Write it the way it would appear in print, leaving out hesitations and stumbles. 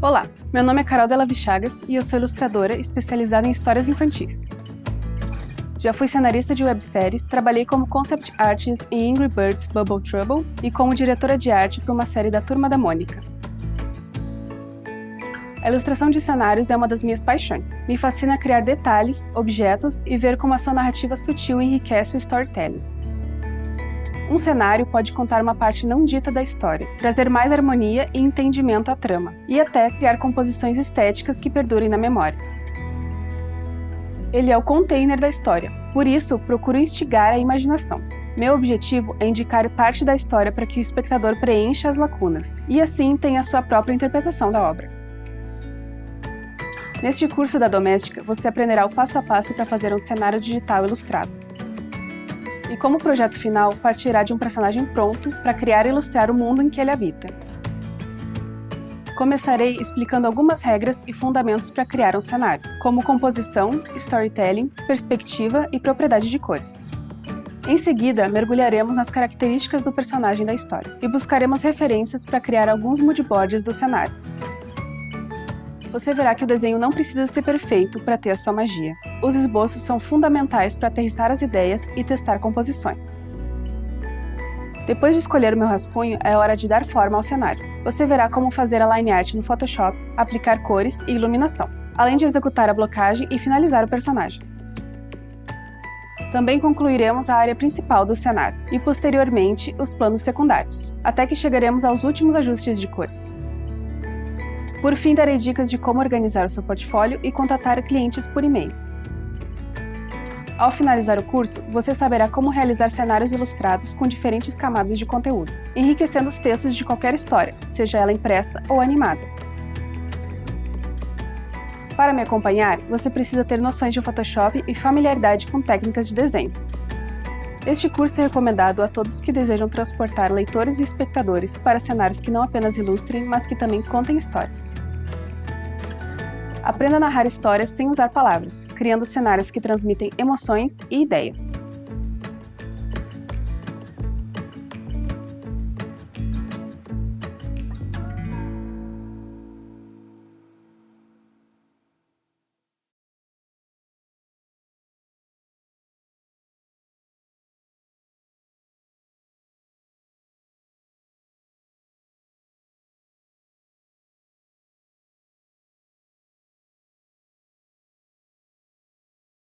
Olá, meu nome é Carol Della Vichagas e eu sou ilustradora especializada em histórias infantis. Já fui cenarista de webséries, trabalhei como concept artist em Angry Birds Bubble Trouble e como diretora de arte para uma série da Turma da Mônica. A ilustração de cenários é uma das minhas paixões. Me fascina criar detalhes, objetos e ver como a sua narrativa sutil enriquece o storytelling. Um cenário pode contar uma parte não dita da história, trazer mais harmonia e entendimento à trama, e até criar composições estéticas que perdurem na memória. Ele é o container da história, por isso procuro instigar a imaginação. Meu objetivo é indicar parte da história para que o espectador preencha as lacunas, e assim tenha a sua própria interpretação da obra. Neste curso da Doméstica, você aprenderá o passo a passo para fazer um cenário digital ilustrado. E como projeto final, partirá de um personagem pronto para criar e ilustrar o mundo em que ele habita. Começarei explicando algumas regras e fundamentos para criar um cenário, como composição, storytelling, perspectiva e propriedade de cores. Em seguida, mergulharemos nas características do personagem da história e buscaremos referências para criar alguns moodboards do cenário. Você verá que o desenho não precisa ser perfeito para ter a sua magia. Os esboços são fundamentais para aterrissar as ideias e testar composições. Depois de escolher o meu rascunho, é hora de dar forma ao cenário. Você verá como fazer a line art no Photoshop, aplicar cores e iluminação, além de executar a blocagem e finalizar o personagem. Também concluiremos a área principal do cenário e, posteriormente, os planos secundários, até que chegaremos aos últimos ajustes de cores. Por fim, darei dicas de como organizar o seu portfólio e contatar clientes por e-mail. Ao finalizar o curso, você saberá como realizar cenários ilustrados com diferentes camadas de conteúdo, enriquecendo os textos de qualquer história, seja ela impressa ou animada. Para me acompanhar, você precisa ter noções de Photoshop e familiaridade com técnicas de desenho. Este curso é recomendado a todos que desejam transportar leitores e espectadores para cenários que não apenas ilustrem, mas que também contem histórias. Aprenda a narrar histórias sem usar palavras, criando cenários que transmitem emoções e ideias.